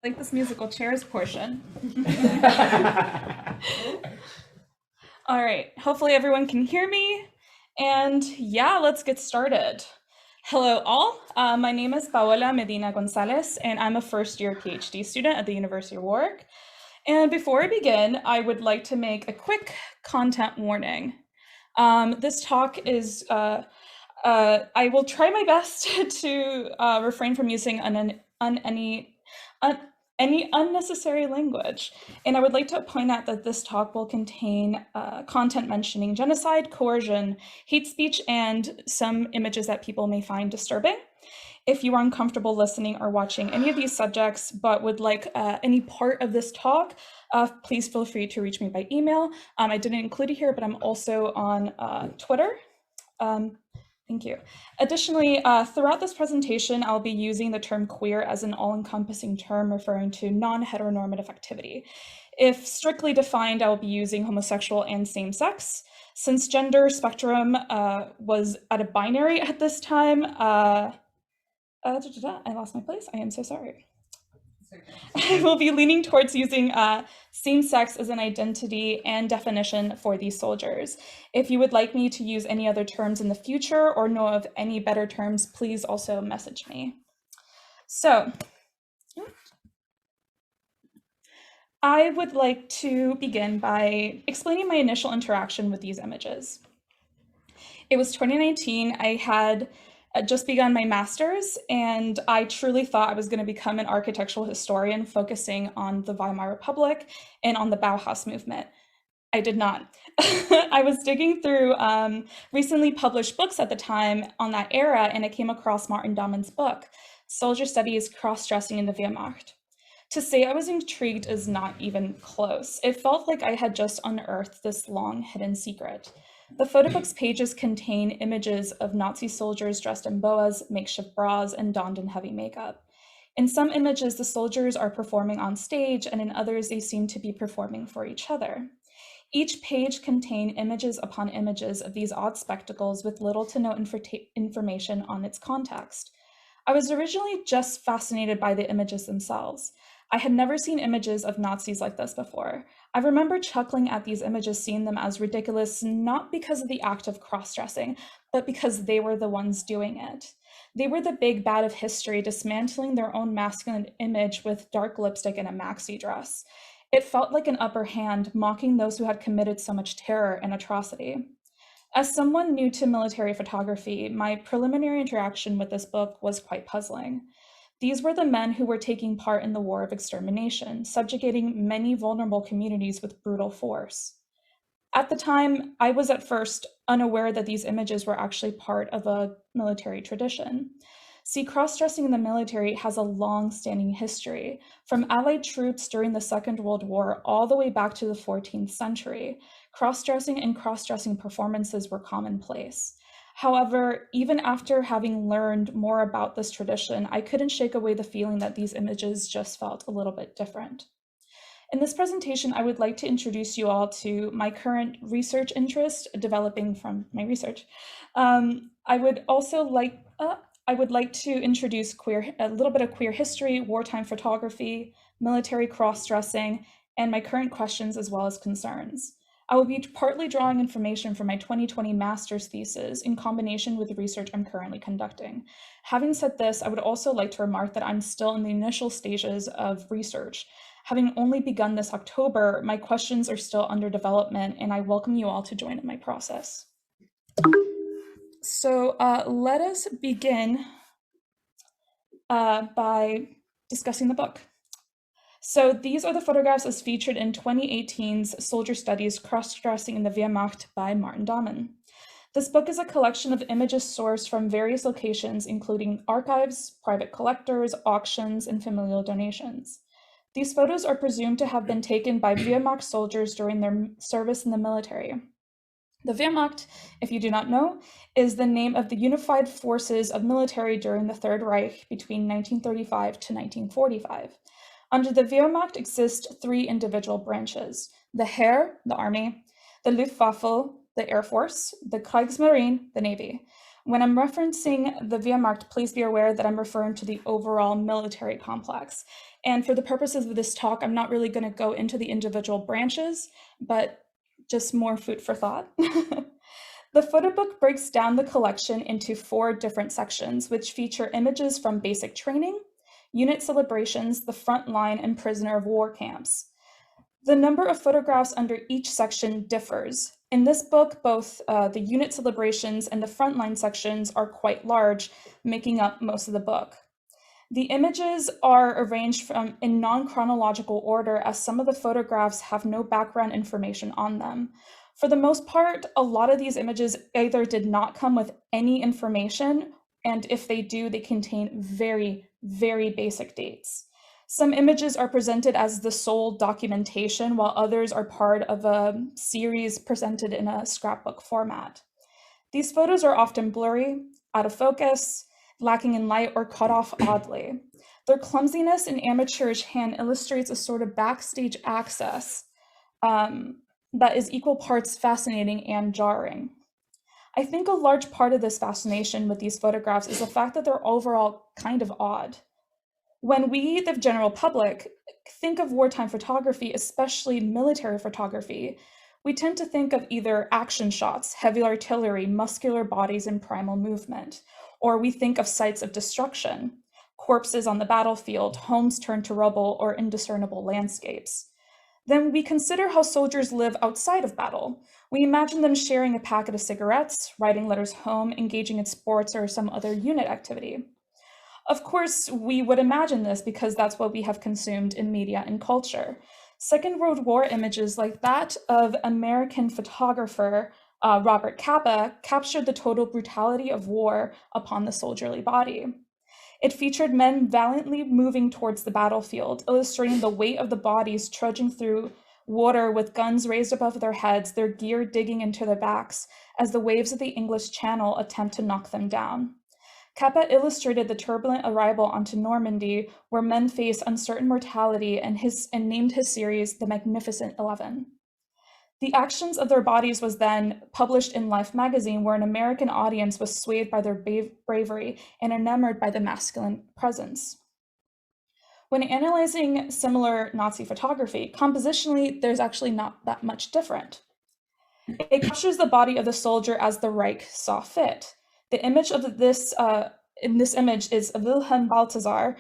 Like this musical chairs portion. All right, hopefully everyone can hear me. And yeah, let's get started. Hello all, my name is Paola Medina-Gonzalez, and I'm a first-year PhD student at the University of Warwick. And before I begin, I would like to make a quick content warning. This talk is, I will try my best to refrain from using any unnecessary language. And I would like to point out that this talk will contain content mentioning genocide, coercion, hate speech, and some images that people may find disturbing. If you are uncomfortable listening or watching any of these subjects, but would like any part of this talk, please feel free to reach me by email. I didn't include it here, but I'm also on Twitter. Thank you. Additionally, throughout this presentation, I'll be using the term queer as an all-encompassing term referring to non-heteronormative activity. If strictly defined, I will be using homosexual and same-sex. Since gender spectrum was at a binary at this time, I lost my place. I am so sorry. I will be leaning towards using same-sex as an identity and definition for these soldiers. If you would like me to use any other terms in the future or know of any better terms, please also message me. So, I would like to begin by explaining my initial interaction with these images. It was 2019. I had just begun my master's, and I truly thought I was going to become an architectural historian focusing on the Weimar Republic and on the Bauhaus movement. I did not. I was digging through recently published books at the time on that era, and I came across Martin Dahmann's book, Soldier Studies Cross-Dressing in the Wehrmacht. To say I was intrigued is not even close. It felt like I had just unearthed this long hidden secret. The photo book's pages contain images of Nazi soldiers dressed in boas, makeshift bras, and donned in heavy makeup. In some images, the soldiers are performing on stage, and in others, they seem to be performing for each other. Each page contained images upon images of these odd spectacles with little to no information on its context. I was originally just fascinated by the images themselves. I had never seen images of Nazis like this before. I remember chuckling at these images, seeing them as ridiculous, not because of the act of cross-dressing, but because they were the ones doing it. They were the big bad of history, dismantling their own masculine image with dark lipstick and a maxi dress. It felt like an upper hand, mocking those who had committed so much terror and atrocity. As someone new to military photography, my preliminary interaction with this book was quite puzzling. These were the men who were taking part in the War of Extermination, subjugating many vulnerable communities with brutal force. At the time, I was at first unaware that these images were actually part of a military tradition. See, cross-dressing in the military has a long-standing history, from Allied troops during the Second World War all the way back to the 14th century. Cross-dressing and cross-dressing performances were commonplace. However, even after having learned more about this tradition, I couldn't shake away the feeling that these images just felt a little bit different. In this presentation, I would like to introduce you all to my current research interest developing from my research. I would like to introduce a little bit of queer history, wartime photography, military cross-dressing, and my current questions as well as concerns. I will be partly drawing information from my 2020 master's thesis in combination with the research I'm currently conducting. Having said this, I would also like to remark that I'm still in the initial stages of research. Having only begun this October, my questions are still under development, and I welcome you all to join in my process. So let us begin by discussing the book. So these are the photographs as featured in 2018's Soldier Studies Cross-Dressing in the Wehrmacht by Martin Dahmann. This book is a collection of images sourced from various locations, including archives, private collectors, auctions, and familial donations. These photos are presumed to have been taken by Wehrmacht soldiers during their service in the military. The Wehrmacht, if you do not know, is the name of the unified forces of military during the Third Reich between 1935 to 1945. Under the Wehrmacht exist three individual branches: the Heer, the army, the Luftwaffe, the Air Force, the Kriegsmarine, the Navy. When I'm referencing the Wehrmacht, please be aware that I'm referring to the overall military complex. And for the purposes of this talk, I'm not really going to go into the individual branches, but just more food for thought. The photo book breaks down the collection into 4 different sections, which feature images from basic training, unit celebrations, the front line, and prisoner of war camps. The number of photographs under each section differs. In this book, both the unit celebrations and the frontline sections are quite large, making up most of the book. The images are arranged in non-chronological order, as some of the photographs have no background information on them. For the most part, a lot of these images either did not come with any information, and if they do, they contain very, very basic dates. Some images are presented as the sole documentation, while others are part of a series presented in a scrapbook format. These photos are often blurry, out of focus, lacking in light, or cut off oddly. Their clumsiness and amateurish hand illustrates a sort of backstage access that is equal parts fascinating and jarring. I think a large part of this fascination with these photographs is the fact that they're overall kind of odd. When we, the general public, think of wartime photography, especially military photography, we tend to think of either action shots, heavy artillery, muscular bodies in primal movement, or we think of sites of destruction, corpses on the battlefield, homes turned to rubble, or indiscernible landscapes. Then we consider how soldiers live outside of battle. We imagine them sharing a packet of cigarettes, writing letters home, engaging in sports or some other unit activity. Of course, we would imagine this because that's what we have consumed in media and culture. Second World War images like that of American photographer Robert Capa captured the total brutality of war upon the soldierly body. It featured men valiantly moving towards the battlefield, illustrating the weight of the bodies trudging through water with guns raised above their heads, their gear digging into their backs as the waves of the English Channel attempt to knock them down. Capa illustrated the turbulent arrival onto Normandy, where men face uncertain mortality, and named his series The Magnificent 11. The actions of their bodies was then published in Life magazine, where an American audience was swayed by their bravery and enamored by the masculine presence. When analyzing similar Nazi photography, compositionally, there's actually not that much different. It captures the body of the soldier as the Reich saw fit. The image of in this image is Wilhelm Balthasar,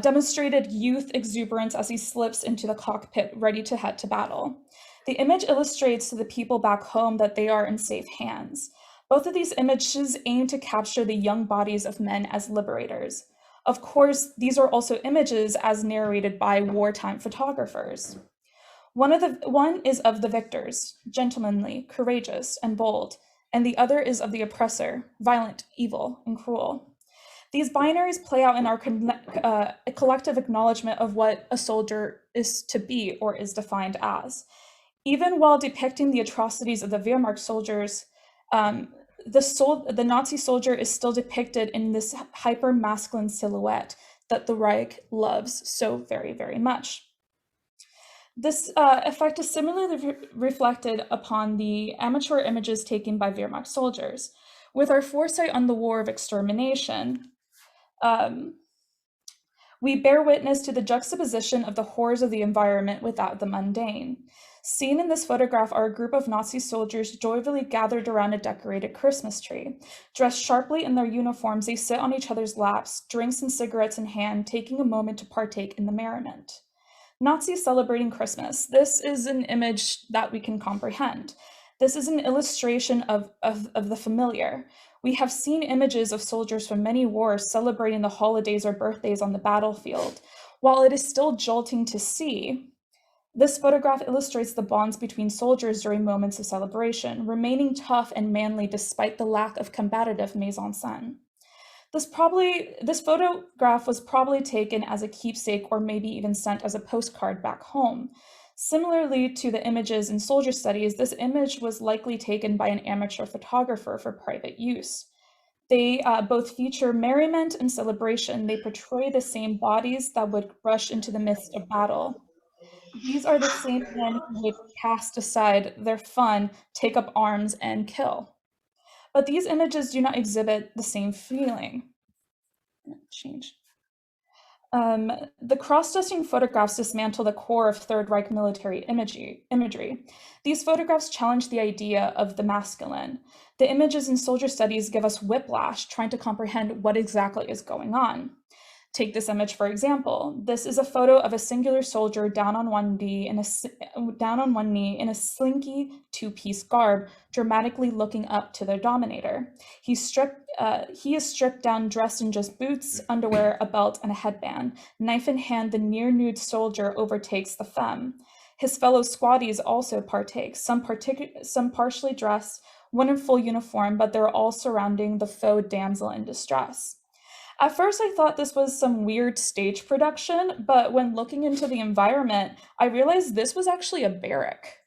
demonstrated youth exuberance as he slips into the cockpit, ready to head to battle. The image illustrates to the people back home that they are in safe hands. Both of these images aim to capture the young bodies of men as liberators. Of course, these are also images as narrated by wartime photographers. One is of the victors, gentlemanly, courageous, and bold, and the other is of the oppressor, violent, evil, and cruel. These binaries play out in our collective acknowledgement of what a soldier is to be or is defined as. Even while depicting the atrocities of the Wehrmacht soldiers, the Nazi soldier is still depicted in this hyper-masculine silhouette that the Reich loves so very, very much. This effect is similarly reflected upon the amateur images taken by Wehrmacht soldiers. With our foresight on the War of Extermination, we bear witness to the juxtaposition of the horrors of the environment without the mundane. Seen in this photograph are a group of Nazi soldiers jovially gathered around a decorated Christmas tree. Dressed sharply in their uniforms, they sit on each other's laps, drinks and cigarettes in hand, taking a moment to partake in the merriment. Nazis celebrating Christmas. This is an image that we can comprehend. This is an illustration of the familiar. We have seen images of soldiers from many wars celebrating the holidays or birthdays on the battlefield. While it is still jolting to see, this photograph illustrates the bonds between soldiers during moments of celebration, remaining tough and manly despite the lack of combative mise-en-scène. This photograph was probably taken as a keepsake or maybe even sent as a postcard back home. Similarly to the images in soldier studies, this image was likely taken by an amateur photographer for private use. They both feature merriment and celebration. They portray the same bodies that would rush into the midst of battle. These are the same men who would cast aside their fun, take up arms, and kill. But these images do not exhibit the same feeling. Change. The cross-dressing photographs dismantle the core of Third Reich military imagery. These photographs challenge the idea of the masculine. The images in soldier studies give us whiplash, trying to comprehend what exactly is going on. Take this image for example. This is a photo of a singular soldier down on one knee in a slinky two-piece garb, dramatically looking up to their dominator. He is stripped down, dressed in just boots, underwear, a belt, and a headband. Knife in hand, the near-nude soldier overtakes the femme. His fellow squaddies also partake, some partially dressed, one in full uniform, but they're all surrounding the faux damsel in distress. At first, I thought this was some weird stage production, but when looking into the environment, I realized this was actually a barrack.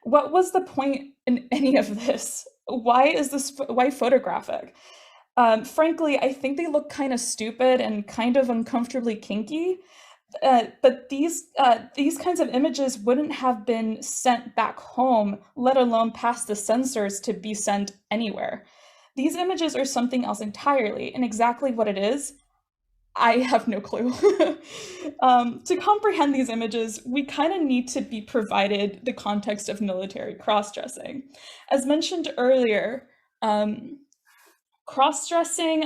What was the point in any of this? Why photographic? Frankly, I think they look kind of stupid and kind of uncomfortably kinky. But these kinds of images wouldn't have been sent back home, let alone past the censors to be sent anywhere. These images are something else entirely, and exactly what it is, I have no clue. To comprehend these images, we kind of need to be provided the context of military cross-dressing. As mentioned earlier, cross-dressing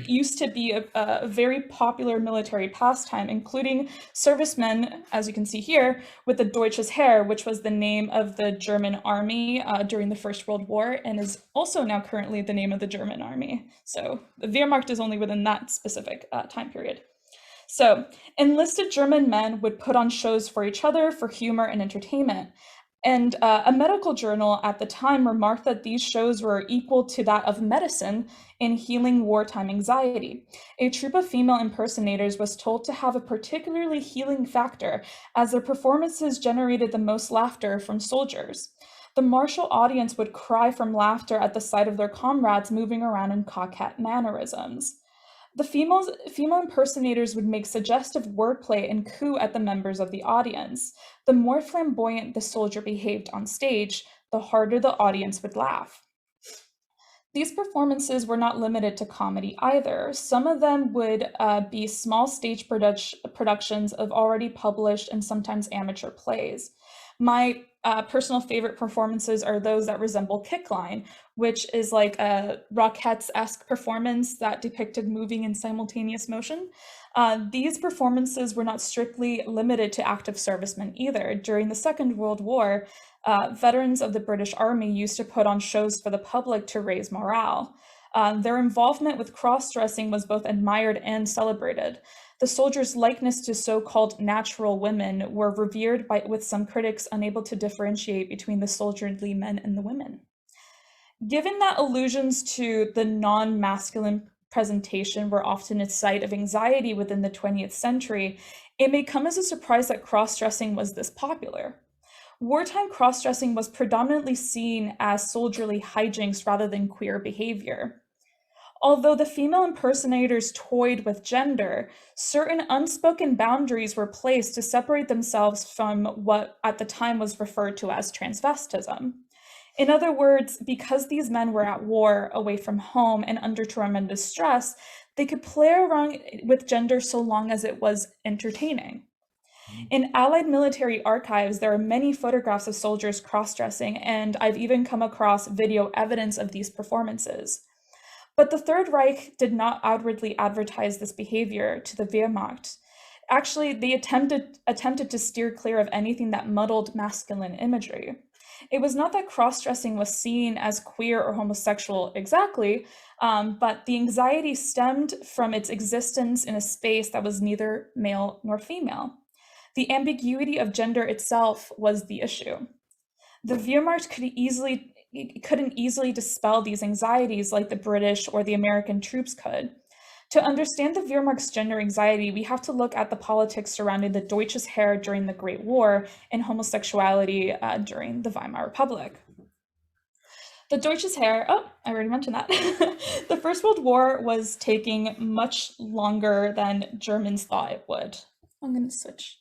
used to be a very popular military pastime, including servicemen, as you can see here, with the Deutsches Heer, which was the name of the German army during the First World War and is also now currently the name of the German army. So the Wehrmacht is only within that specific time period. So enlisted German men would put on shows for each other for humor and entertainment. And a medical journal at the time remarked that these shows were equal to that of medicine in healing wartime anxiety. A troupe of female impersonators was told to have a particularly healing factor, as their performances generated the most laughter from soldiers. The martial audience would cry from laughter at the sight of their comrades moving around in coquette mannerisms. The female impersonators would make suggestive wordplay and coo at the members of the audience. The more flamboyant the soldier behaved on stage, the harder the audience would laugh. These performances were not limited to comedy either. Some of them would be small stage productions of already published and sometimes amateur plays. My personal favorite performances are those that resemble Kickline, which is like a Rockettes-esque performance that depicted moving in simultaneous motion. These performances were not strictly limited to active servicemen either. During the Second World War, veterans of the British Army used to put on shows for the public to raise morale. Their involvement with cross-dressing was both admired and celebrated. The soldiers' likeness to so-called natural women were revered with some critics unable to differentiate between the soldierly men and the women. Given that allusions to the non-masculine presentation were often a site of anxiety within the 20th century, it may come as a surprise that cross-dressing was this popular. Wartime cross-dressing was predominantly seen as soldierly hijinks rather than queer behavior. Although the female impersonators toyed with gender, certain unspoken boundaries were placed to separate themselves from what at the time was referred to as transvestism. In other words, because these men were at war, away from home, and under tremendous stress, they could play around with gender so long as it was entertaining. In Allied military archives, there are many photographs of soldiers cross-dressing, and I've even come across video evidence of these performances. But the Third Reich did not outwardly advertise this behavior to the Wehrmacht. Actually, they attempted to steer clear of anything that muddled masculine imagery. It was not that cross-dressing was seen as queer or homosexual exactly, but the anxiety stemmed from its existence in a space that was neither male nor female. The ambiguity of gender itself was the issue. The Wehrmacht couldn't easily dispel these anxieties like the British or the American troops could. To understand the Wehrmacht's gender anxiety, we have to look at the politics surrounding the Deutsches Heer during the Great War and homosexuality during the Weimar Republic. The Deutsches Heer, I already mentioned that. The First World War was taking much longer than Germans thought it would. I'm going to switch.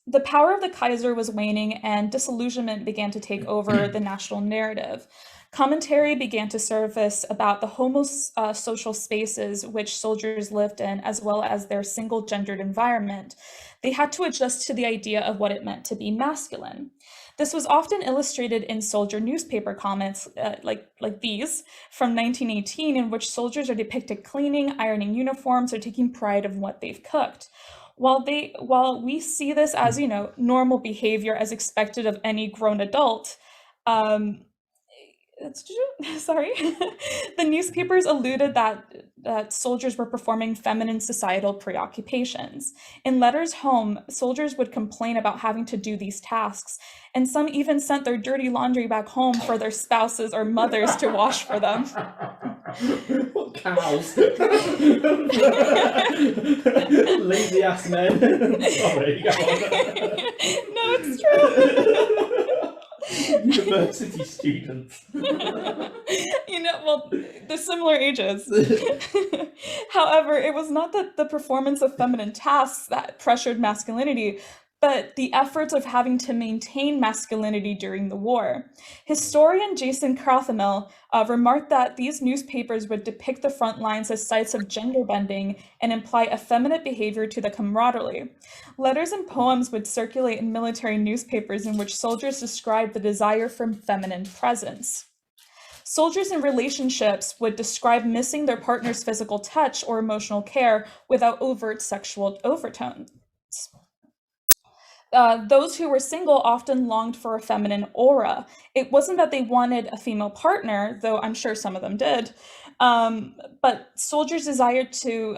The power of the Kaiser was waning, and disillusionment began to take over the national narrative. Commentary began to surface about the social spaces which soldiers lived in, as well as their single gendered environment. They had to adjust to the idea of what it meant to be masculine. This was often illustrated in soldier newspaper comments like these from 1918, in which soldiers are depicted cleaning, ironing uniforms, or taking pride in what they've cooked. While we see this as, normal behavior as expected of any grown adult, um, sorry, the newspapers alluded that soldiers were performing feminine societal preoccupations. In letters home, soldiers would complain about having to do these tasks, and some even sent their dirty laundry back home for their spouses or mothers to wash for them. What cows? Lazy ass men. Sorry, go on. No, it's true. University students. Well, they're similar ages. However, it was not the performance of feminine tasks that pressured masculinity, but the efforts of having to maintain masculinity during the war. Historian Jason Crothamel remarked that these newspapers would depict the front lines as sites of gender bending and imply effeminate behavior to the camaraderie. Letters and poems would circulate in military newspapers in which soldiers described the desire for feminine presence. Soldiers in relationships would describe missing their partner's physical touch or emotional care without overt sexual overtones. Those who were single often longed for a feminine aura. It wasn't that they wanted a female partner, though I'm sure some of them did, but soldiers desired to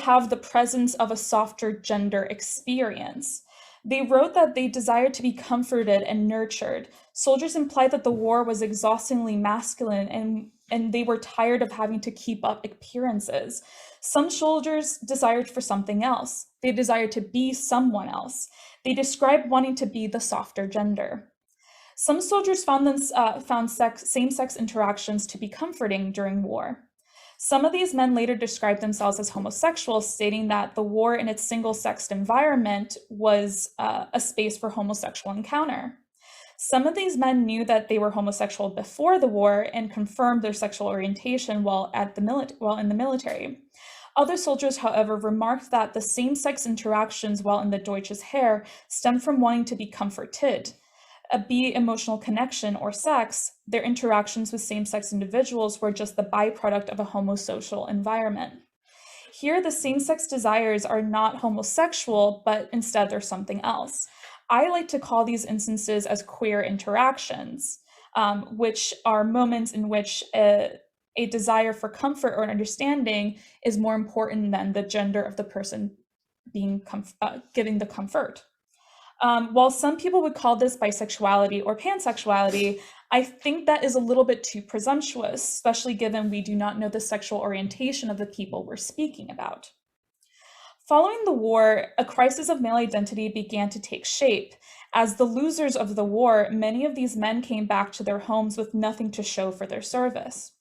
have the presence of a softer gender experience. They wrote that they desired to be comforted and nurtured. Soldiers implied that the war was exhaustingly masculine, and they were tired of having to keep up appearances. Some soldiers desired for something else. They desired to be someone else. They described wanting to be the softer gender. Some soldiers found same-sex interactions to be comforting during war. Some of these men later described themselves as homosexuals, stating that the war in its single-sexed environment was a space for homosexual encounter. Some of these men knew that they were homosexual before the war and confirmed their sexual orientation while in the military. Other soldiers, however, remarked that the same-sex interactions while in the Deutsches Heer stemmed from wanting to be comforted. Be it emotional connection or sex, their interactions with same-sex individuals were just the byproduct of a homosocial environment. Here, the same-sex desires are not homosexual, but instead they're something else. I like to call these instances as queer interactions, which are moments in which a desire for comfort or understanding is more important than the gender of the person being giving the comfort. While some people would call this bisexuality or pansexuality, I think that is a little bit too presumptuous, especially given we do not know the sexual orientation of the people we're speaking about. Following the war, a crisis of male identity began to take shape. As the losers of the war, many of these men came back to their homes with nothing to show for their service.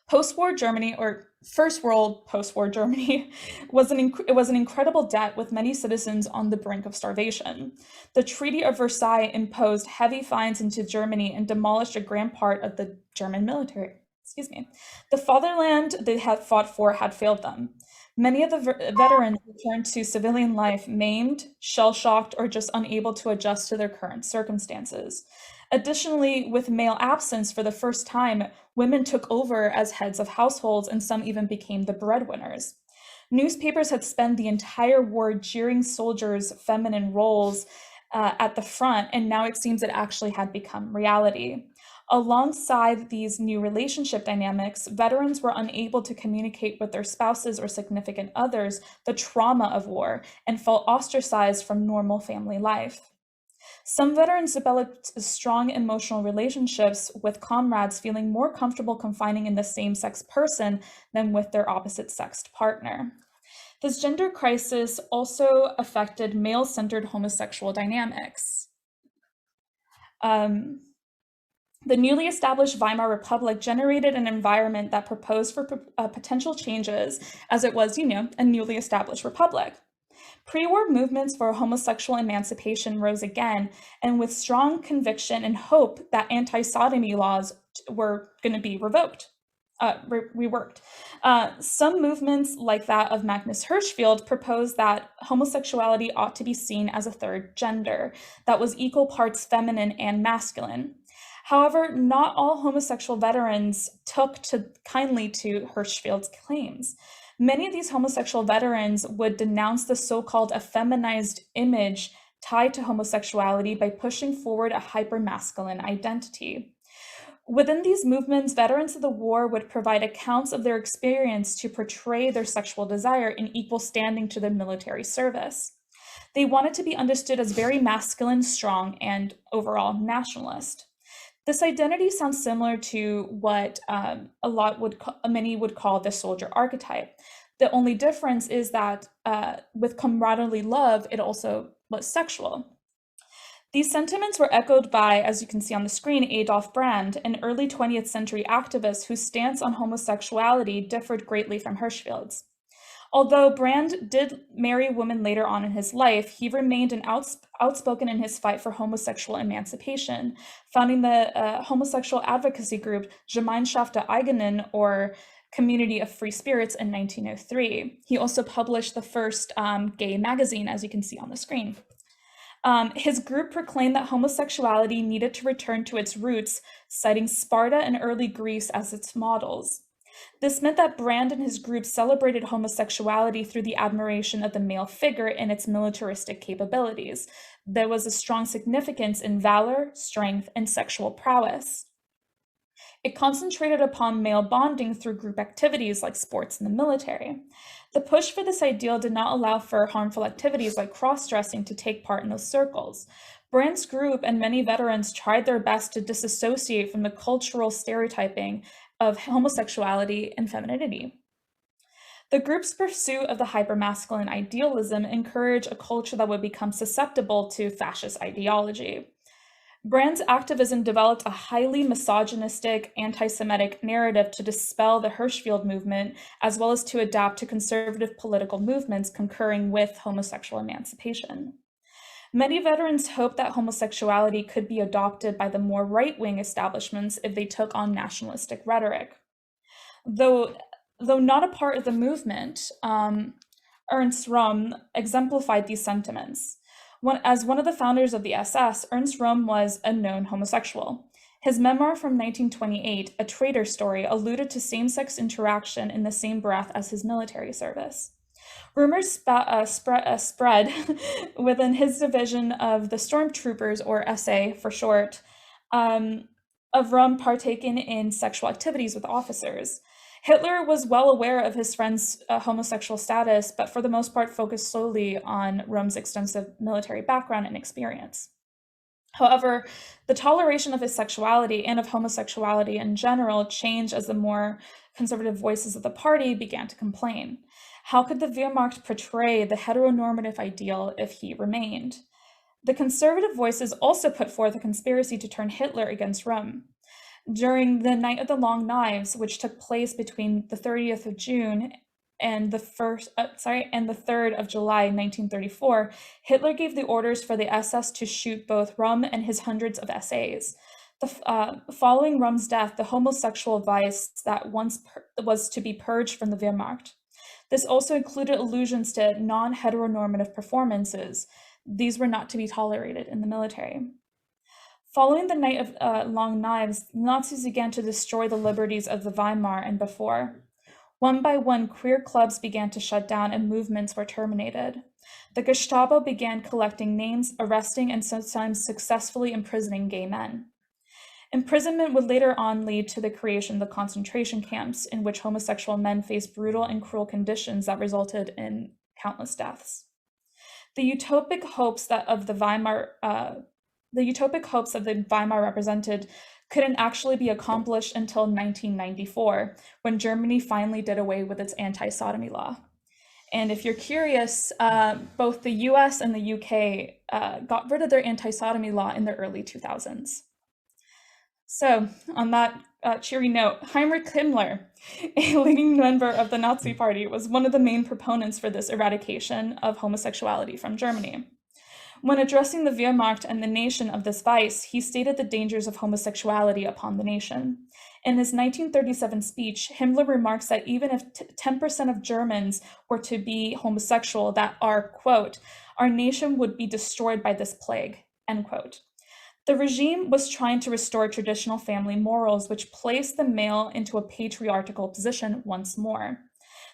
Post-war Germany, or First World post-war Germany, was an incredible debt with many citizens on the brink of starvation. The Treaty of Versailles imposed heavy fines into Germany and demolished a grand part of the German military. The fatherland they had fought for had failed them. Many of the veterans returned to civilian life maimed, shell-shocked, or just unable to adjust to their current circumstances. Additionally, with male absence for the first time, women took over as heads of households, and some even became the breadwinners. Newspapers had spent the entire war jeering soldiers' feminine roles at the front, and now it seems it actually had become reality. Alongside these new relationship dynamics, veterans were unable to communicate with their spouses or significant others the trauma of war and felt ostracized from normal family life. Some veterans developed strong emotional relationships with comrades, feeling more comfortable confining in the same-sex person than with their opposite-sexed partner. This gender crisis also affected male-centered homosexual dynamics. The newly established Weimar Republic generated an environment that proposed for potential changes, as it was, a newly established republic. Pre-war movements for homosexual emancipation rose again, and with strong conviction and hope that anti-sodomy laws were going to be reworked. Some movements, like that of Magnus Hirschfeld, proposed that homosexuality ought to be seen as a third gender that was equal parts feminine and masculine. However, not all homosexual veterans took kindly to Hirschfeld's claims. Many of these homosexual veterans would denounce the so-called effeminized image tied to homosexuality by pushing forward a hypermasculine identity. Within these movements, veterans of the war would provide accounts of their experience to portray their sexual desire in equal standing to their military service. They wanted to be understood as very masculine, strong, and overall nationalist. This identity sounds similar to what many would call the soldier archetype. The only difference is that with camaraderie love, it also was sexual. These sentiments were echoed by, as you can see on the screen, Adolf Brand, an early 20th century activist whose stance on homosexuality differed greatly from Hirschfeld's. Although Brand did marry women later on in his life, he remained outspoken in his fight for homosexual emancipation, founding the homosexual advocacy group Gemeinschaft der Eigenen, or Community of Free Spirits, in 1903. He also published the first gay magazine, as you can see on the screen. His group proclaimed that homosexuality needed to return to its roots, citing Sparta and early Greece as its models. This meant that Brand and his group celebrated homosexuality through the admiration of the male figure and its militaristic capabilities. There was a strong significance in valor, strength, and sexual prowess. It concentrated upon male bonding through group activities like sports and the military. The push for this ideal did not allow for harmful activities like cross-dressing to take part in those circles. Brand's group and many veterans tried their best to disassociate from the cultural stereotyping of homosexuality and femininity. The group's pursuit of the hypermasculine idealism encouraged a culture that would become susceptible to fascist ideology. Brand's activism developed a highly misogynistic, anti-Semitic narrative to dispel the Hirschfeld movement, as well as to adapt to conservative political movements concurring with homosexual emancipation. Many veterans hoped that homosexuality could be adopted by the more right-wing establishments if they took on nationalistic rhetoric. Though not a part of the movement, Ernst Röhm exemplified these sentiments. As one of the founders of the SS, Ernst Röhm was a known homosexual. His memoir from 1928, A Traitor Story, alluded to same-sex interaction in the same breath as his military service. Rumors spread within his division of the stormtroopers, or SA for short, of Röhm partaking in sexual activities with officers. Hitler was well aware of his friend's homosexual status, but for the most part focused solely on Röhm's extensive military background and experience. However, the toleration of his sexuality and of homosexuality in general changed as the more conservative voices of the party began to complain. How could the Wehrmacht portray the heteronormative ideal if he remained? The conservative voices also put forth a conspiracy to turn Hitler against Röhm. During the Night of the Long Knives, which took place between the 30th of June and the 3rd of July 1934, Hitler gave the orders for the SS to shoot both Röhm and his hundreds of SAs. Following Röhm's death, the homosexual vice that once was to be purged from the Wehrmacht. This also included allusions to non-heteronormative performances. These were not to be tolerated in the military. Following the Night of Long Knives, Nazis began to destroy the liberties of the Weimar and before. One by one, queer clubs began to shut down and movements were terminated. The Gestapo began collecting names, arresting, and sometimes successfully imprisoning gay men. Imprisonment would later on lead to the creation of the concentration camps, in which homosexual men faced brutal and cruel conditions that resulted in countless deaths. The utopic hopes of the Weimar represented couldn't actually be accomplished until 1994, when Germany finally did away with its anti-sodomy law. And if you're curious, both the US and the UK got rid of their anti-sodomy law in the early 2000s. So, on that cheery note, Heinrich Himmler, a leading member of the Nazi Party, was one of the main proponents for this eradication of homosexuality from Germany. When addressing the Wehrmacht and the nation of this vice, he stated the dangers of homosexuality upon the nation. In his 1937 speech, Himmler remarks that even if 10% of Germans were to be homosexual, that quote, our nation would be destroyed by this plague, end quote. The regime was trying to restore traditional family morals, which placed the male into a patriarchal position once more.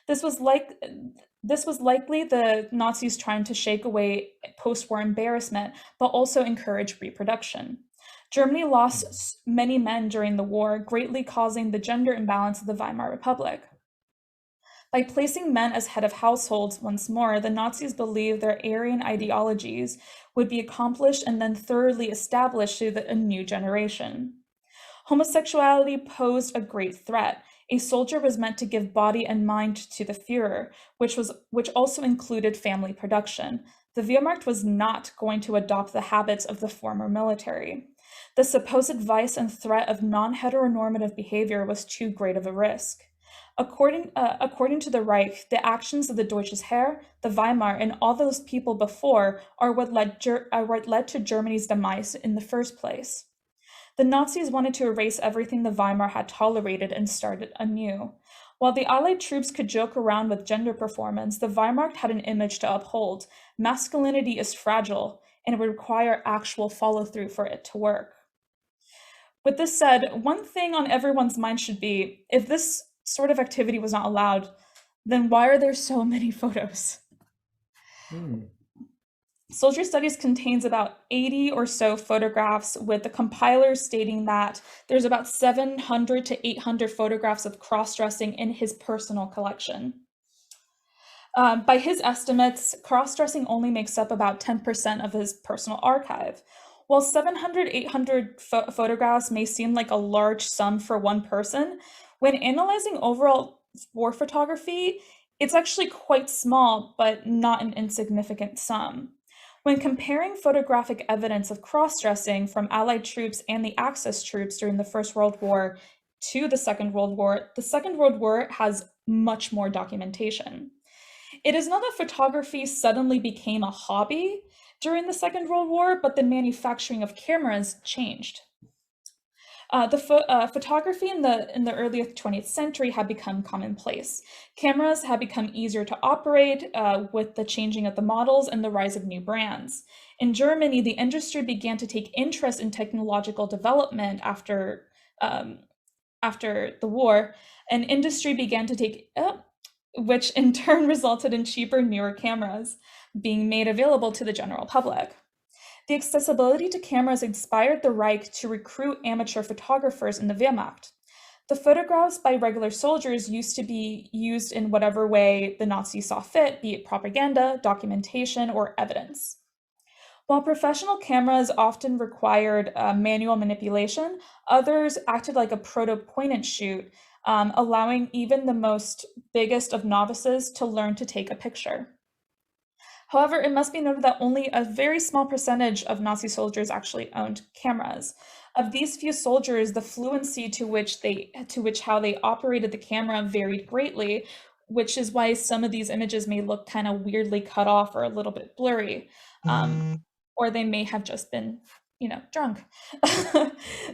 This was likely the Nazis trying to shake away post-war embarrassment, but also encourage reproduction. Germany lost many men during the war, greatly causing the gender imbalance of the Weimar Republic. By placing men as head of households once more, the Nazis believed their Aryan ideologies would be accomplished and then thoroughly established through a new generation. Homosexuality posed a great threat. A soldier was meant to give body and mind to the Führer, which also included family production. The Wehrmacht was not going to adopt the habits of the former military. The supposed vice and threat of non-heteronormative behavior was too great of a risk. According to the Reich, the actions of the Deutsches Heer, the Weimar, and all those people before are what led to Germany's demise in the first place. The Nazis wanted to erase everything the Weimar had tolerated and start it anew. While the Allied troops could joke around with gender performance, the Wehrmacht had an image to uphold. Masculinity is fragile, and it would require actual follow-through for it to work. With this said, one thing on everyone's mind should be, if this sort of activity was not allowed, then why are there so many photos? Soldier Studies contains about 80 or so photographs, with the compiler stating that there's about 700 to 800 photographs of cross-dressing in his personal collection. By his estimates, cross-dressing only makes up about 10% of his personal archive. While 700, 800 photographs may seem like a large sum for one person, when analyzing overall war photography, it's actually quite small, but not an insignificant sum. When comparing photographic evidence of cross-dressing from Allied troops and the Axis troops during the First World War to the Second World War, the Second World War has much more documentation. It is not that photography suddenly became a hobby during the Second World War, but the manufacturing of cameras changed. Photography in the early 20th century had become commonplace. Cameras had become easier to operate with the changing of the models and the rise of new brands. In Germany, the industry began to take interest in technological development after the war, and industry began to take, which in turn resulted in cheaper, newer cameras being made available to the general public. The accessibility to cameras inspired the Reich to recruit amateur photographers in the Wehrmacht. The photographs by regular soldiers used to be used in whatever way the Nazis saw fit, be it propaganda, documentation, or evidence. While professional cameras often required manual manipulation, others acted like a proto-point-and-shoot, allowing even the biggest of novices to learn to take a picture. However, it must be noted that only a very small percentage of Nazi soldiers actually owned cameras. Of these few soldiers, the fluency to which how they operated the camera varied greatly, which is why some of these images may look kind of weirdly cut off or a little bit blurry, or they may have just been, drunk.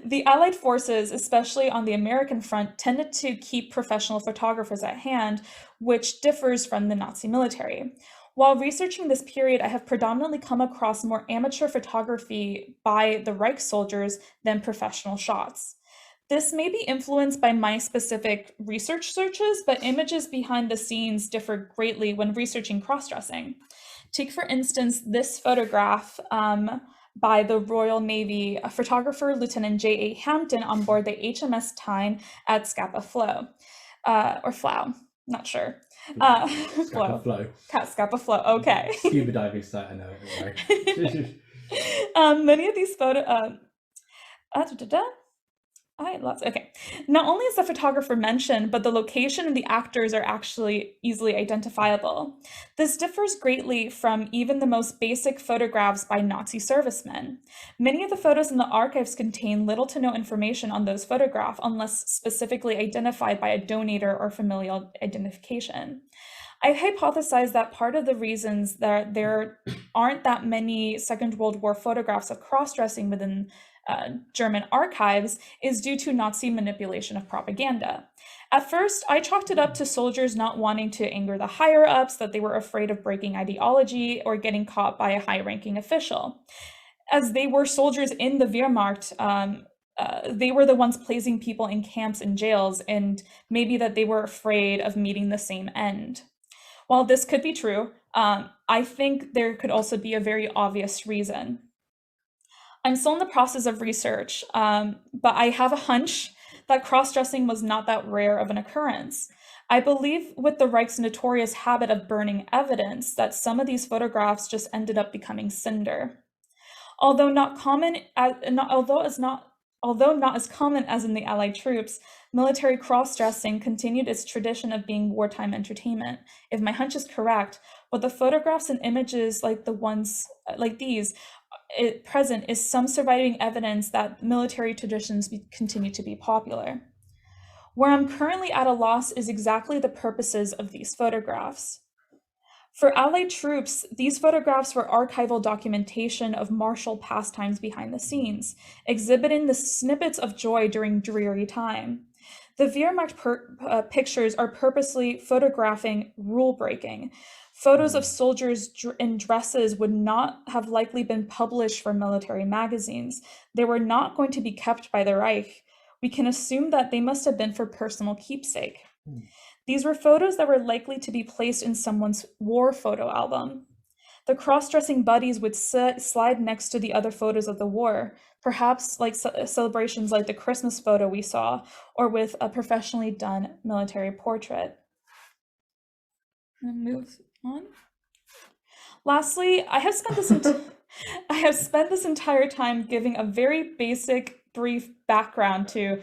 The Allied forces, especially on the American front, tended to keep professional photographers at hand, which differs from the Nazi military. While researching this period, I have predominantly come across more amateur photography by the Reich soldiers than professional shots. This may be influenced by my specific research searches, but images behind the scenes differ greatly when researching cross-dressing. Take, for instance, this photograph by the Royal Navy photographer Lieutenant J.A. Hampton on board the HMS Tyne at Scapa Flow, or Flow, not sure. Scapa Flow. Scapa Flow, okay. Scuba diving site, I know it. Many of these Okay. Not only is the photographer mentioned, but the location and the actors are actually easily identifiable. This differs greatly from even the most basic photographs by Nazi servicemen. Many of the photos in the archives contain little to no information on those photographs unless specifically identified by a donator or familial identification. I hypothesize that part of the reasons that there aren't that many Second World War photographs of cross-dressing within German archives is due to Nazi manipulation of propaganda. At first, I chalked it up to soldiers not wanting to anger the higher-ups, that they were afraid of breaking ideology or getting caught by a high-ranking official. As they were soldiers in the Wehrmacht, they were the ones placing people in camps and jails, and maybe that they were afraid of meeting the same end. While this could be true, I think there could also be a very obvious reason. I'm still in the process of research, but I have a hunch that cross-dressing was not that rare of an occurrence. I believe with the Reich's notorious habit of burning evidence that some of these photographs just ended up becoming cinder. Although not common, although not as common as in the Allied troops, military cross-dressing continued its tradition of being wartime entertainment. If my hunch is correct, what the photographs and images like the ones like these present is some surviving evidence that military traditions continue to be popular. Where I'm currently at a loss is exactly the purposes of these photographs. For Allied troops, these photographs were archival documentation of martial pastimes behind the scenes, exhibiting the snippets of joy during dreary time. The Wehrmacht pictures are purposely photographing rule breaking. Photos of soldiers in dresses would not have likely been published for military magazines. They were not going to be kept by the Reich. We can assume that they must have been for personal keepsake. These were photos that were likely to be placed in someone's war photo album. The cross-dressing buddies would slide next to the other photos of the war, perhaps like celebrations like the Christmas photo we saw, or with a professionally done military portrait. Move on. Lastly, I have spent this entire time giving a very basic, brief background to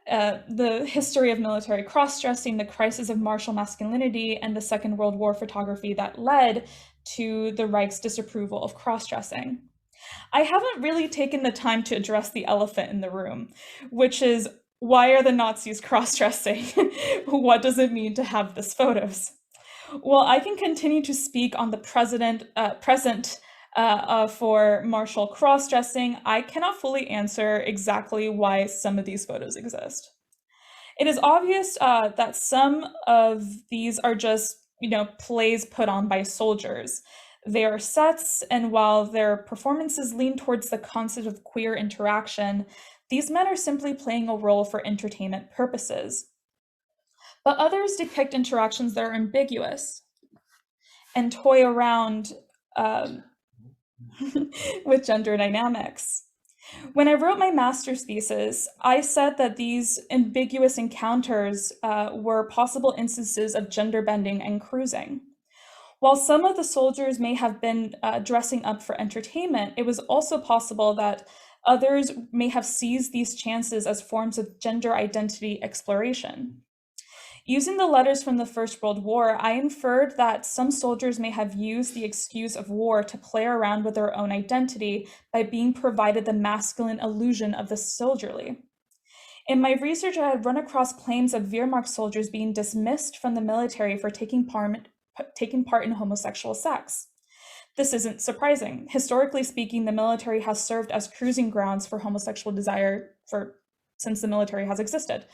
the history of military cross-dressing, the crisis of martial masculinity, and the Second World War photography that led to the Reich's disapproval of cross-dressing. I haven't really taken the time to address the elephant in the room, which is, why are the Nazis cross-dressing? What does it mean to have these photos? Well, I can continue to speak on the present for martial cross-dressing. I cannot fully answer exactly why some of these photos exist. It is obvious that some of these are just, plays put on by soldiers. They are sets, and while their performances lean towards the concept of queer interaction, these men are simply playing a role for entertainment purposes. But others depict interactions that are ambiguous and toy around with gender dynamics. When I wrote my master's thesis, I said that these ambiguous encounters were possible instances of gender bending and cruising. While some of the soldiers may have been dressing up for entertainment, it was also possible that others may have seized these chances as forms of gender identity exploration. Using the letters from the First World War, I inferred that some soldiers may have used the excuse of war to play around with their own identity by being provided the masculine illusion of the soldierly. In my research, I had run across claims of Wehrmacht soldiers being dismissed from the military for taking part in homosexual sex. This isn't surprising. Historically speaking, the military has served as cruising grounds for homosexual desire since the military has existed.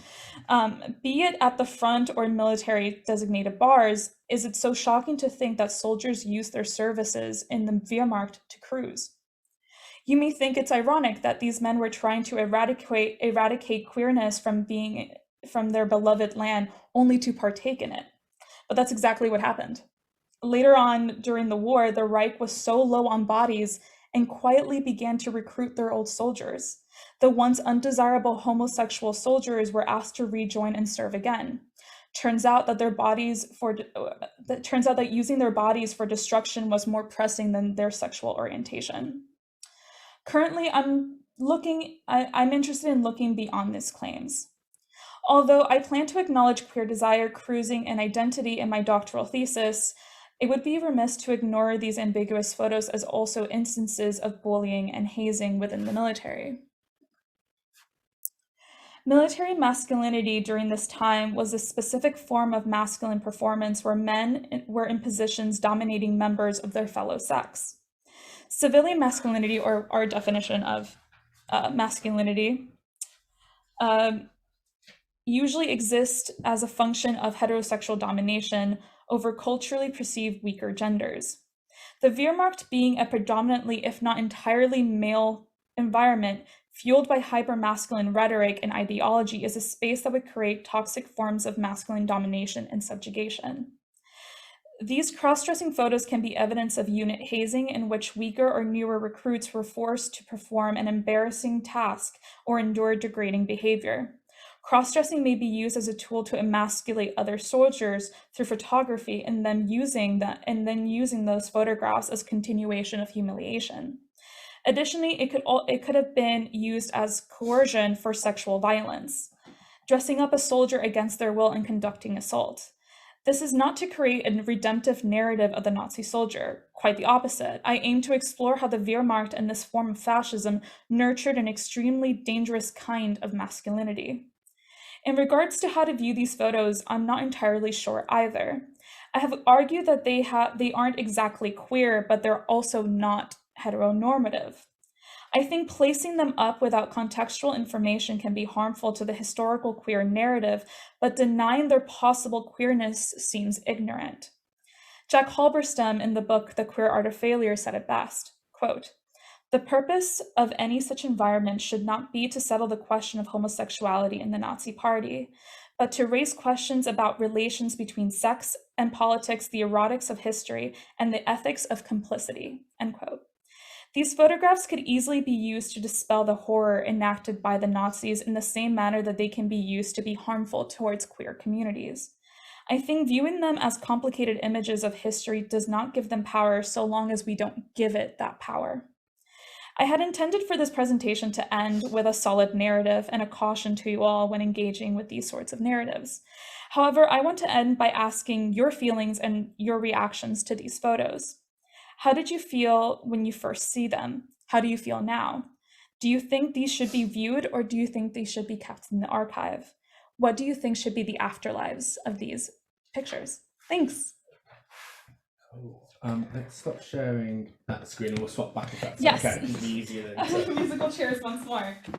Be it at the front or military designated bars, is it so shocking to think that soldiers use their services in the Wehrmacht to cruise? You may think it's ironic that these men were trying to eradicate queerness from their beloved land only to partake in it. But that's exactly what happened. Later on during the war, the Reich was so low on bodies and quietly began to recruit their old soldiers. The once undesirable homosexual soldiers were asked to rejoin and serve again. Turns out that using their bodies for destruction was more pressing than their sexual orientation. Currently, I'm I'm interested in looking beyond these claims. Although I plan to acknowledge queer desire, cruising, and identity in my doctoral thesis, it would be remiss to ignore these ambiguous photos as also instances of bullying and hazing within the military. Military masculinity during this time was a specific form of masculine performance where men were in positions dominating members of their fellow sex. Civilian masculinity, or our definition of masculinity, usually exist as a function of heterosexual domination over culturally perceived weaker genders. The Wehrmacht being a predominantly, if not entirely, male environment fueled by hypermasculine rhetoric and ideology is a space that would create toxic forms of masculine domination and subjugation. These cross-dressing photos can be evidence of unit hazing in which weaker or newer recruits were forced to perform an embarrassing task or endure degrading behavior. Cross-dressing may be used as a tool to emasculate other soldiers through photography and then using those photographs as continuation of humiliation. Additionally, it could have been used as coercion for sexual violence, dressing up a soldier against their will and conducting assault. This is not to create a redemptive narrative of the Nazi soldier. Quite the opposite. I aim to explore how the Wehrmacht and this form of fascism nurtured an extremely dangerous kind of masculinity. In regards to how to view these photos, I'm not entirely sure either. I have argued that they aren't exactly queer, but they're also not heteronormative. I think placing them up without contextual information can be harmful to the historical queer narrative, but denying their possible queerness seems ignorant. Jack Halberstam in the book The Queer Art of Failure said it best, quote, "The purpose of any such environment should not be to settle the question of homosexuality in the Nazi Party, but to raise questions about relations between sex and politics, the erotics of history, and the ethics of complicity," end quote. These photographs could easily be used to dispel the horror enacted by the Nazis in the same manner that they can be used to be harmful towards queer communities. I think viewing them as complicated images of history does not give them power so long as we don't give it that power. I had intended for this presentation to end with a solid narrative and a caution to you all when engaging with these sorts of narratives. However, I want to end by asking your feelings and your reactions to these photos. How did you feel when you first see them? How do you feel now? Do you think these should be viewed, or do you think these should be kept in the archive? What do you think should be the afterlives of these pictures? Thanks. Cool. Let's stop sharing that screen and we'll swap back if that's Yes. okay. It'll be easier than Musical chairs once more.